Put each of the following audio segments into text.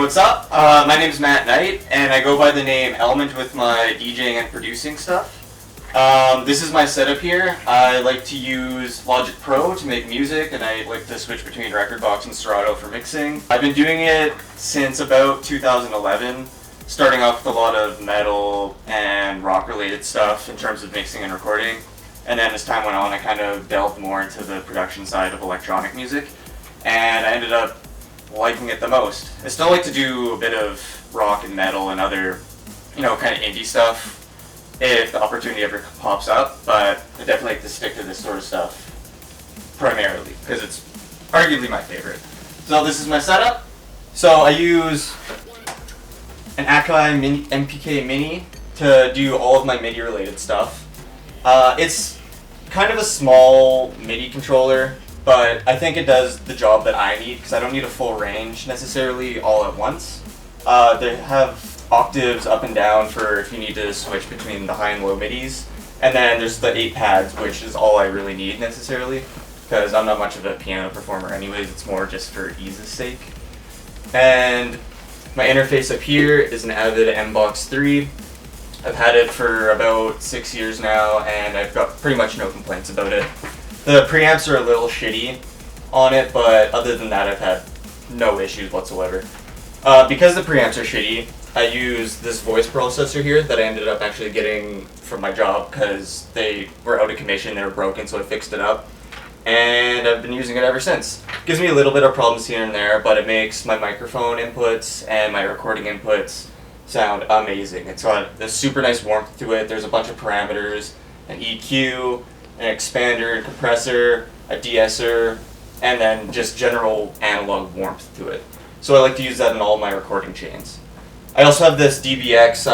what's up? My name is Matt Knight, and I go by the name Element with my DJing and producing stuff. This is my setup here. I like to use Logic Pro to make music, and I like to switch between Rekordbox and Serato for mixing. I've been doing it since about 2011, starting off with a lot of metal and rock-related stuff in terms of mixing and recording. And then as time went on, I kind of delved more into the production side of electronic music, and I ended up liking it the most. I still like to do a bit of rock and metal and other, kind of indie stuff if the opportunity ever pops up, but I definitely like to stick to this sort of stuff primarily because it's arguably my favorite. So this is my setup. So I use an Akai Mini, MPK Mini to do all of my MIDI related stuff. It's kind of a small MIDI controller, but I think it does the job that I need because I don't need a full range necessarily all at once. They have octaves up and down for if you need to switch between the high and low MIDIs. And then there's the 8 pads, which is all I really need necessarily because I'm not much of a piano performer anyways, it's more just for ease's sake. And my interface up here is an Avid M-Box 3. I've had it for about 6 years now and I've got pretty much no complaints about it. The preamps are a little shitty on it, but other than that I've had no issues whatsoever. Because the preamps are shitty, I use this voice processor here that I ended up actually getting from my job because they were out of commission, they were broken, so I fixed it up. And I've been using it ever since. Gives me a little bit of problems here and there, but it makes my microphone inputs and my recording inputs sound amazing. It's got a super nice warmth to it. There's a bunch of parameters, an EQ, an expander and compressor, a de-esser, and then just general analog warmth to it. So I like to use that in all my recording chains. I also have this DBX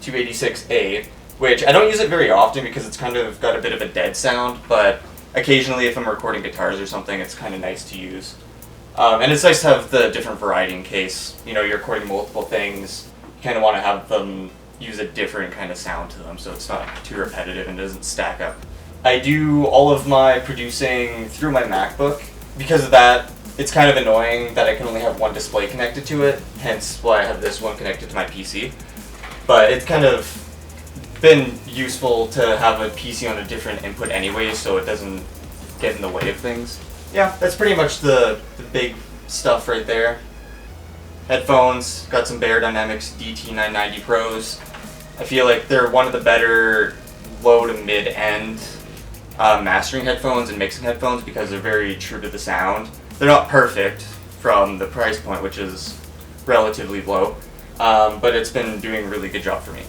286A, which I don't use it very often because it's kind of got a bit of a dead sound, but occasionally if I'm recording guitars or something, it's kind of nice to use. And it's nice to have the different variety in case, you're recording multiple things, you kind of want to have them use a different kind of sound to them so it's not too repetitive and doesn't stack up. I do all of my producing through my MacBook. Because of that, it's kind of annoying that I can only have one display connected to it, hence why I have this one connected to my PC. But it's kind of been useful to have a PC on a different input anyway, so it doesn't get in the way of things. Yeah, that's pretty much the big stuff right there. Headphones, got some Beyerdynamics DT990 Pros. I feel like they're one of the better low to mid-end mastering headphones and mixing headphones because they're very true to the sound. They're not perfect from the price point, which is relatively low, but it's been doing a really good job for me.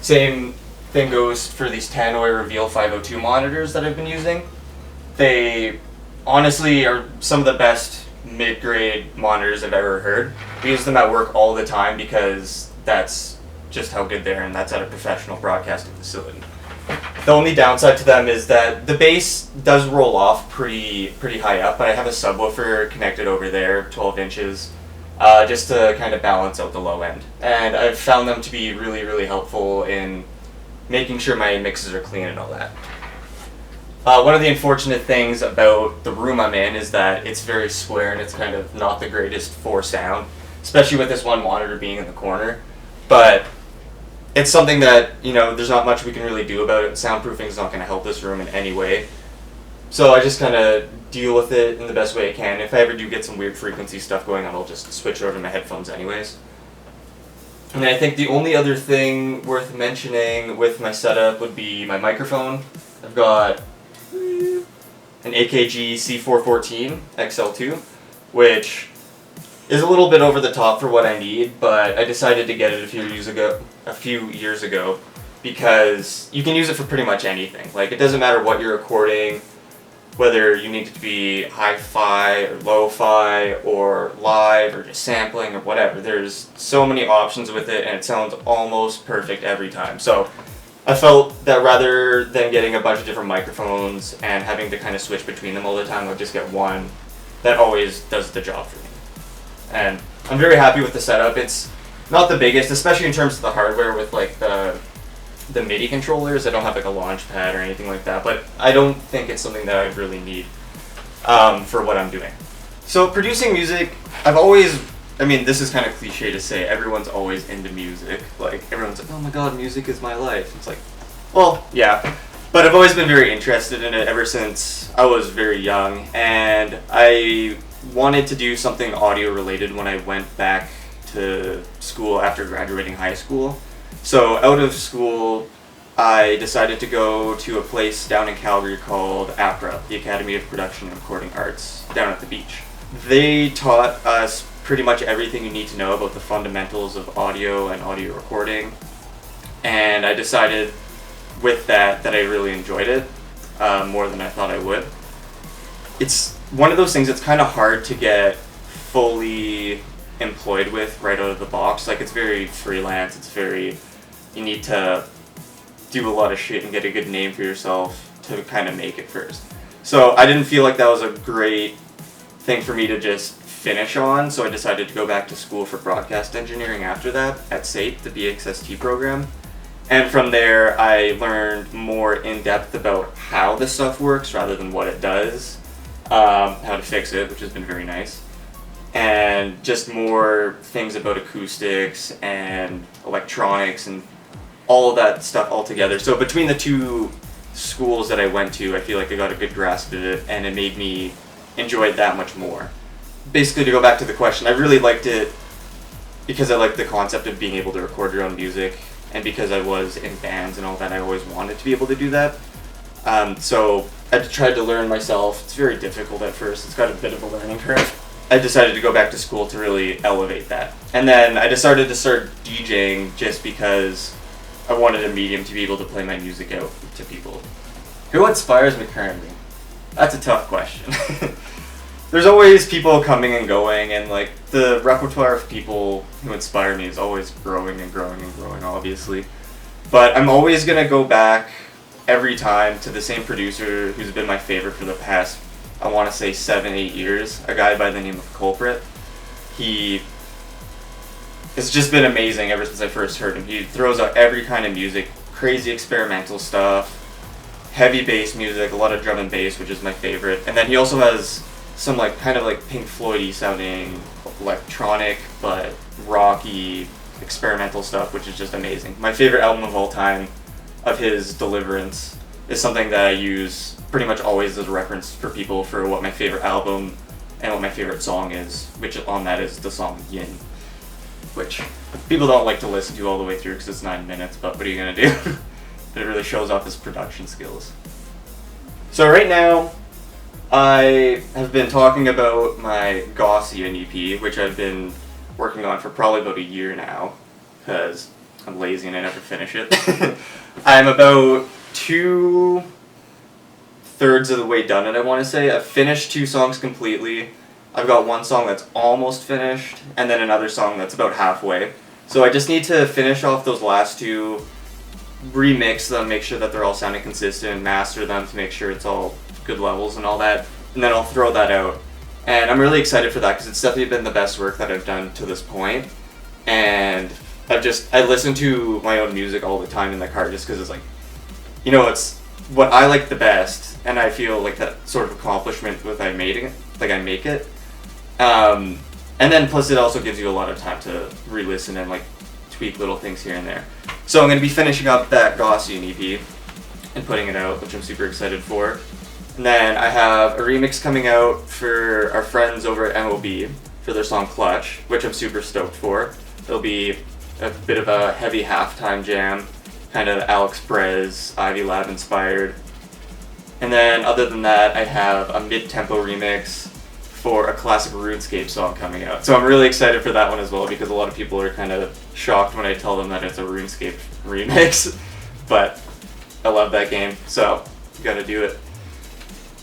Same thing goes for these Tannoy Reveal 502 monitors that I've been using. They honestly are some of the best mid-grade monitors I've ever heard. We use them at work all the time because that's just how good they are, and that's at a professional broadcasting facility. The only downside to them is that the bass does roll off pretty high up, but I have a subwoofer connected over there, 12 inches, just to kind of balance out the low end. And I've found them to be really, really helpful in making sure my mixes are clean and all that. One of the unfortunate things about the room I'm in is that it's very square and it's kind of not the greatest for sound, especially with this one monitor being in the corner. But it's something that, there's not much we can really do about it. Soundproofing is not going to help this room in any way. So I just kind of deal with it in the best way I can. If I ever do get some weird frequency stuff going on, I'll just switch over to my headphones anyways. And I think the only other thing worth mentioning with my setup would be my microphone. I've got an AKG C414 XL2, which is a little bit over the top for what I need, but I decided to get it a few years ago because you can use it for pretty much anything. Like, it doesn't matter what you're recording, whether you need it to be hi-fi or lo-fi or live or just sampling or whatever. There's so many options with it and it sounds almost perfect every time. So I felt that rather than getting a bunch of different microphones and having to kind of switch between them all the time, I'll just get one that always does the job for me. And I'm very happy with the setup. It's not the biggest, especially in terms of the hardware with like the MIDI controllers. I don't have like a launch pad or anything like that, but I don't think it's something that I really need for what I'm doing. So producing music, I've always I mean, this is kind of cliche to say. Everyone's always into music. Like, everyone's like, oh my god, music is my life. It's like, well, yeah. But I've always been very interested in it ever since I was very young. And I wanted to do something audio related when I went back to school after graduating high school. So out of school, I decided to go to a place down in Calgary called APRA, the Academy of Production and Recording Arts, down at the beach. They taught us pretty much everything you need to know about the fundamentals of audio and audio recording. And I decided with that I really enjoyed it more than I thought I would. It's one of those things that's kind of hard to get fully employed with right out of the box. Like, it's very freelance, you need to do a lot of shit and get a good name for yourself to kind of make it first. So I didn't feel like that was a great thing for me to just finish on, so I decided to go back to school for broadcast engineering after that at SAIT, the BXST program. And from there, I learned more in depth about how this stuff works rather than what it does, how to fix it, which has been very nice, and just more things about acoustics and electronics and all of that stuff all together. So between the two schools that I went to, I feel like I got a good grasp of it, and it made me enjoy it that much more. Basically, to go back to the question, I really liked it because I liked the concept of being able to record your own music, and because I was in bands and all that, I always wanted to be able to do that. So I tried to learn myself. It's very difficult at first. It's got a bit of a learning curve. I decided to go back to school to really elevate that. And then I decided to start DJing just because I wanted a medium to be able to play my music out to people. Who inspires me currently? That's a tough question. There's always people coming and going, and like the repertoire of people who inspire me is always growing and growing and growing, obviously. But I'm always gonna go back every time to the same producer who's been my favorite for the past, I want to say 7-8 years, a guy by the name of Culprit. He has just been amazing ever since I first heard him. He throws out every kind of music, crazy experimental stuff, heavy bass music, a lot of drum and bass, which is my favorite. And then he also has some like kind of like Pink Floyd-y sounding electronic but rocky experimental stuff, which is just amazing. My favorite album of all time of his, Deliverance, is something that I use pretty much always as a reference for people for what my favorite album and what my favorite song is, which on that is the song Yin, which people don't like to listen to all the way through because it's 9 minutes, but what are you gonna do? It really shows off his production skills. So right now, I have been talking about my Gaussian EP, which I've been working on for probably about a year now, because I'm lazy and I never finish it. I'm about 2/3 of the way done it, I want to say. I've finished 2 songs completely. I've got 1 song that's almost finished, and then another song that's about halfway. So I just need to finish off those last 2, remix them, make sure that they're all sounding consistent, master them to make sure it's all good levels and all that, and then I'll throw that out. And I'm really excited for that because it's definitely been the best work that I've done to this point. And I listen to my own music all the time in the car just because it's like, you know, it's what I like the best, and I feel like that sort of accomplishment with I make it. And then plus it also gives you a lot of time to re-listen and like tweak little things here and there. So I'm going to be finishing up that Gaussian EP and putting it out, which I'm super excited for. And then I have a remix coming out for our friends over at MOB for their song Clutch, which I'm super stoked for. It'll be a bit of a heavy halftime jam, kind of Alex Perez, Ivy Lab inspired. And then other than that, I have a mid-tempo remix for a classic RuneScape song coming out. So I'm really excited for that one as well because a lot of people are kind of shocked when I tell them that it's a RuneScape remix. But I love that game, so you gotta do it.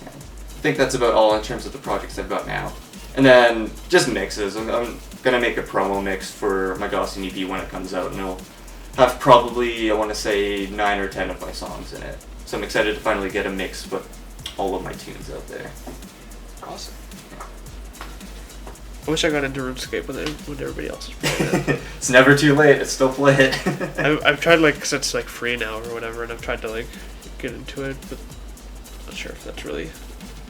I think that's about all in terms of the projects I've got now. And then just mixes. I'm gonna make a promo mix for my Gaussian EP when it comes out, and it'll have probably, I want to say, 9 or 10 of my songs in it. So I'm excited to finally get a mix with all of my tunes out there. Awesome. I wish I got into RuneScape when everybody else was playing it. It's never too late. It's still play it. I've tried cause it's free now or whatever, and I've tried to get into it, but I'm not sure if that's really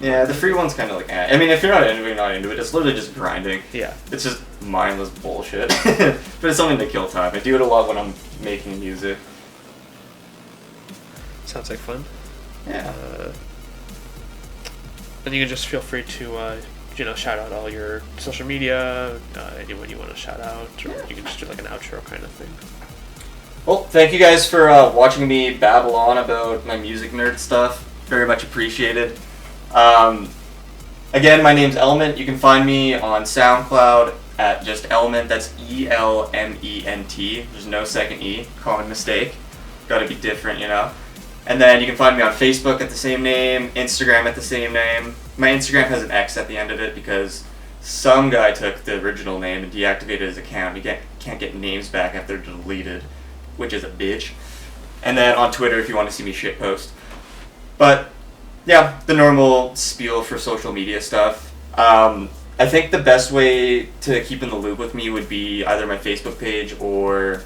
Yeah, the free one's kind of like, I mean, if you're not into it, you're not into it. It's literally just grinding. Yeah. It's just mindless bullshit. But it's something to kill time. I do it a lot when I'm making music. Sounds like fun. Yeah. And you can just feel free to, shout out all your social media, anyone you want to shout out, or you can just do like an outro kind of thing. Well, thank you guys for watching me babble on about my music nerd stuff. Very much appreciated. Again, my name's Element. You can find me on SoundCloud at just Element. That's ELMENT. There's no second E. Common mistake. Gotta be different, you know. And then you can find me on Facebook at the same name, Instagram at the same name. My Instagram has an X at the end of it because some guy took the original name and deactivated his account. You can't get names back after they're deleted, which is a bitch. And then on Twitter if you want to see me shitpost. But yeah, the normal spiel for social media stuff. I think the best way to keep in the loop with me would be either my Facebook page or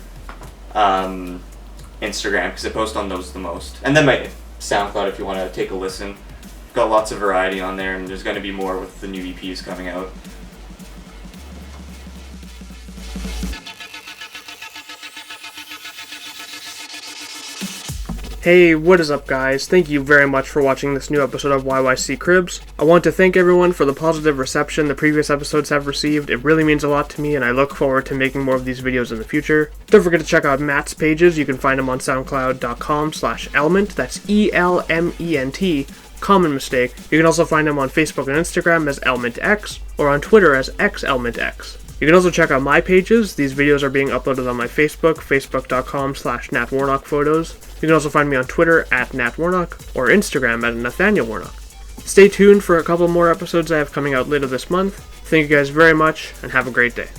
Instagram, because I post on those the most. And then my SoundCloud if you want to take a listen. Got lots of variety on there, and there's going to be more with the new EPs coming out. Hey, what is up guys? Thank you very much for watching this new episode of YYC Cribs. I want to thank everyone for the positive reception the previous episodes have received. It really means a lot to me and I look forward to making more of these videos in the future. Don't forget to check out Matt's pages. You can find him on soundcloud.com/element. That's ELMENT. Common mistake. You can also find him on Facebook and Instagram as ElementX or on Twitter as XElementX. You can also check out my pages. These videos are being uploaded on my Facebook, facebook.com/NatWarnockPhotos. You can also find me on Twitter at NatWarnock or Instagram at Nathaniel Warnock. Stay tuned for a couple more episodes I have coming out later this month. Thank you guys very much and have a great day.